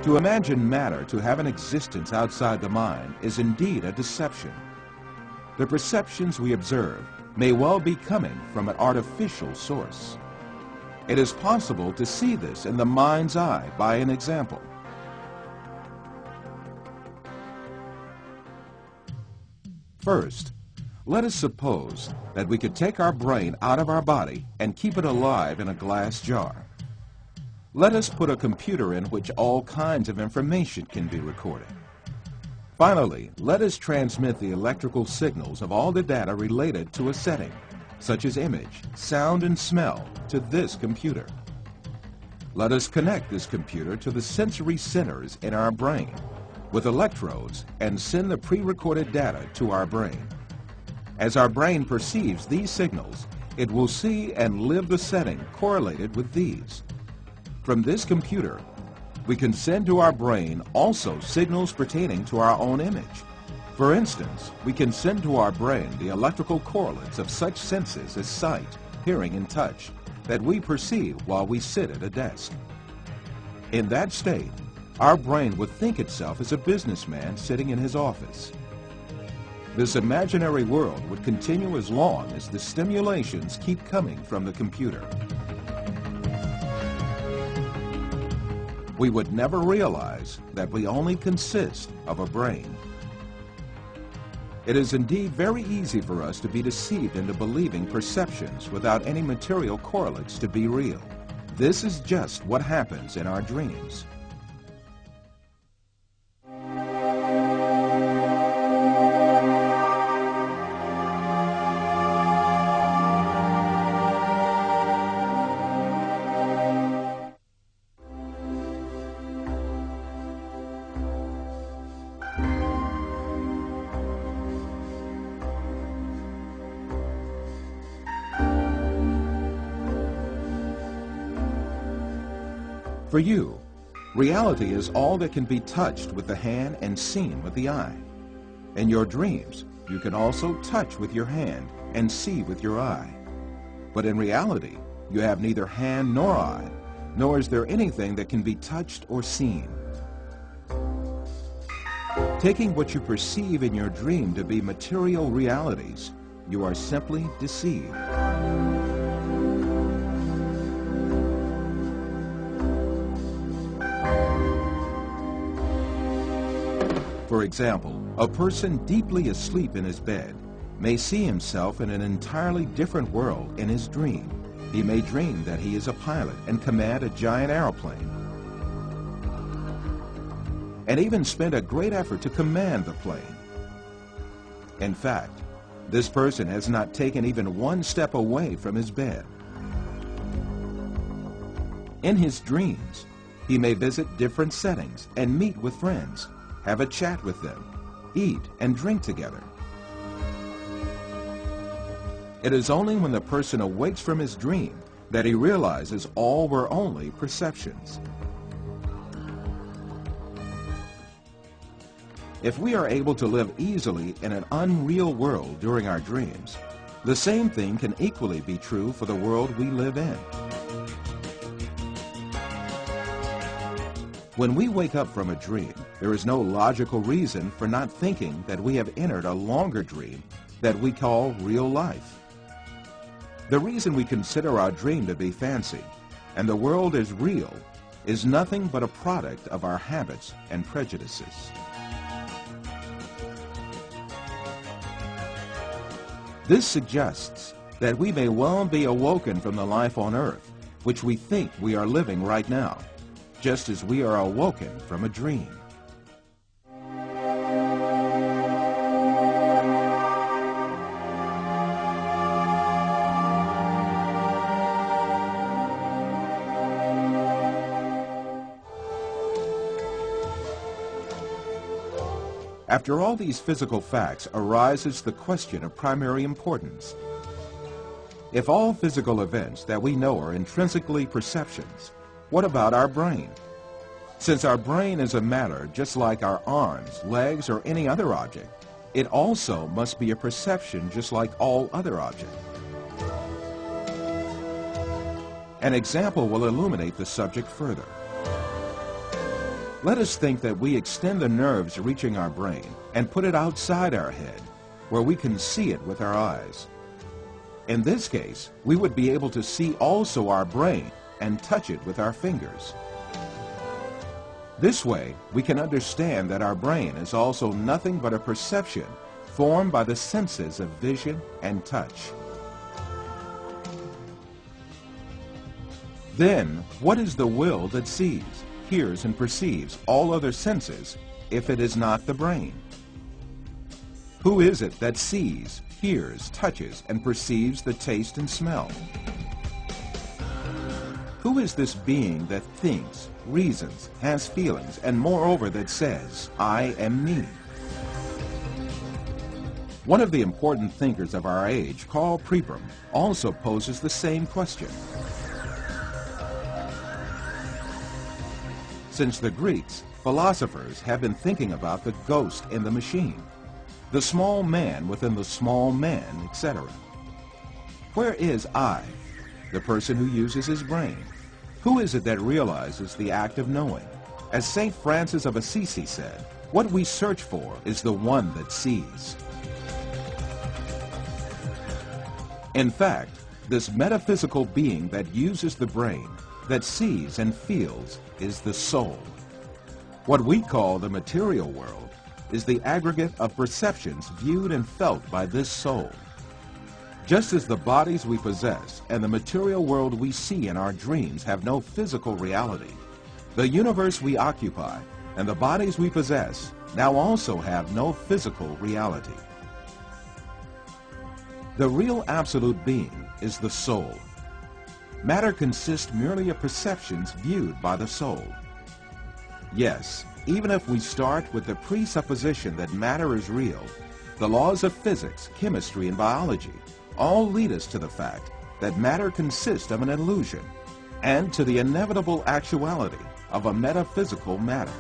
To imagine matter to have an existence outside the mind is indeed a deception. The perceptions we observe may well be coming from an artificial source. It is possible to see this in the mind's eye by an example. First, let us suppose that we could take our brain out of our body and keep it alive in a glass jar. Let us put a computer in which all kinds of information can be recorded. Finally, let us transmit the electrical signals of all the data related to a setting, such as image, sound, and smell, to this computer. Let us connect this computer to the sensory centers in our brain with electrodes and send the pre-recorded data to our brain. As our brain perceives these signals, it will see and live the setting correlated with these. From this computer, we can send to our brain also signals pertaining to our own image. For instance, we can send to our brain the electrical correlates of such senses as sight, hearing, and touch that we perceive while we sit at a desk. In that state, our brain would think itself as a businessman sitting in his office. This imaginary world would continue as long as the stimulations keep coming from the computer. We would never realize that we only consist of a brain. It is indeed very easy for us to be deceived into believing perceptions without any material correlates to be real. This is just what happens in our dreams. For you, reality is all that can be touched with the hand and seen with the eye. In your dreams, you can also touch with your hand and see with your eye. But in reality, you have neither hand nor eye, nor is there anything that can be touched or seen. Taking what you perceive in your dream to be material realities, you are simply deceived. For example, a person deeply asleep in his bed may see himself in an entirely different world in his dream. He may dream that he is a pilot and command a giant airplane, and even spend a great effort to command the plane. In fact, this person has not taken even one step away from his bed. In his dreams, he may visit different settings and meet with friends, have a chat with them, eat and drink together. It is only when the person awakes from his dream that he realizes all were only perceptions. If we are able to live easily in an unreal world during our dreams, the same thing can equally be true for the world we live in. When we wake up from a dream, there is no logical reason for not thinking that we have entered a longer dream that we call real life. The reason we consider our dream to be fancy and the world as real is nothing but a product of our habits and prejudices. This suggests that we may well be awoken from the life on earth, which we think we are living right now, just as we are awoken from a dream. After all these physical facts arises the question of primary importance. If all physical events that we know are intrinsically perceptions, what about our brain? Since our brain is a matter just like our arms, legs, or any other object, it also must be a perception just like all other objects. An example will illuminate the subject further. Let us think that we extend the nerves reaching our brain and put it outside our head, where we can see it with our eyes. In this case, we would be able to see also our brain and touch it with our fingers. This way, we can understand that our brain is also nothing but a perception formed by the senses of vision and touch. Then, what is the will that sees, hears, and perceives all other senses if it is not the brain? Who is it that sees, hears, touches, and perceives the taste and smell? Who is this being that thinks, reasons, has feelings, and moreover that says, I am me? One of the important thinkers of our age, Karl Popper, also poses the same question. Since the Greeks, philosophers have been thinking about the ghost in the machine, the small man within the small man, etc. Where is I, the person who uses his brain? Who is it that realizes the act of knowing? As St. Francis of Assisi said, what we search for is the one that sees. In fact, this metaphysical being that uses the brain, that sees and feels, is the soul. What we call the material world is the aggregate of perceptions viewed and felt by this soul. Just as the bodies we possess and the material world we see in our dreams have no physical reality, the universe we occupy and the bodies we possess now also have no physical reality. The real absolute being is the soul. Matter consists merely of perceptions viewed by the soul. Yes, even if we start with the presupposition that matter is real, the laws of physics, chemistry, and biology all lead us to the fact that matter consists of an illusion and to the inevitable actuality of a metaphysical matter.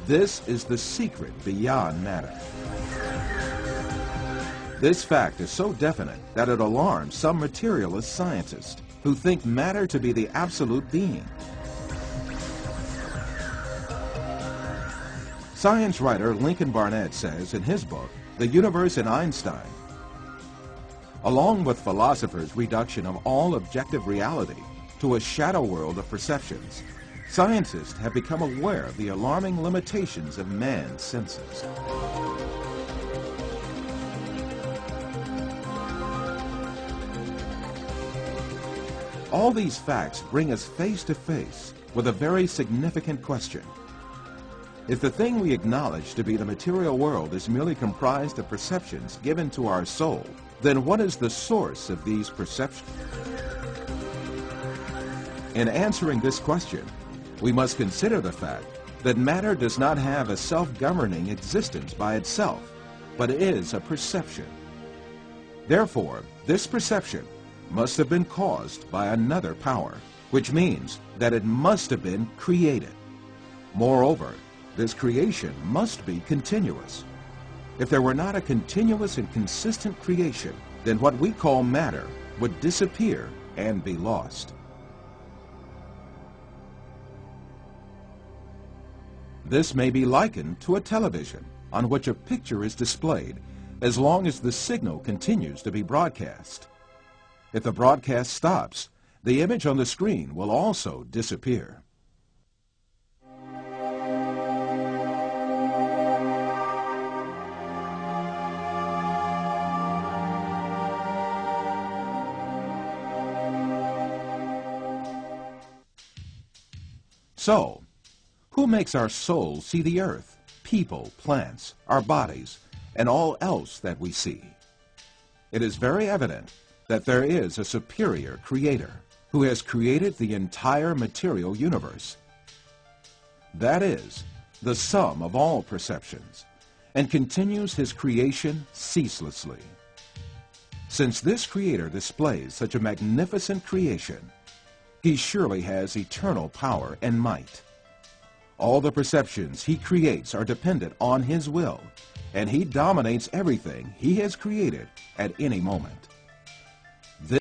This is the secret beyond matter. This fact is so definite that it alarms some materialist scientists who think matter to be the absolute being. Science writer Lincoln Barnett says in his book, The Universe and Einstein, along with philosophers' reduction of all objective reality to a shadow world of perceptions, scientists have become aware of the alarming limitations of man's senses. All these facts bring us face to face with a very significant question. If the thing we acknowledge to be the material world is merely comprised of perceptions given to our soul, then what is the source of these perceptions? In answering this question, we must consider the fact that matter does not have a self-governing existence by itself, but is a perception. Therefore, this perception must have been caused by another power, which means that it must have been created. Moreover, this creation must be continuous. If there were not a continuous and consistent creation, then what we call matter would disappear and be lost. This may be likened to a television on which a picture is displayed as long as the signal continues to be broadcast. If the broadcast stops, the image on the screen will also disappear. So, who makes our soul see the earth, people, plants, our bodies, and all else that we see? It is very evident that there is a superior creator who has created the entire material universe. That is, the sum of all perceptions, and continues his creation ceaselessly. Since this creator displays such a magnificent creation, he surely has eternal power and might. All the perceptions he creates are dependent on his will, and he dominates everything he has created at any moment. This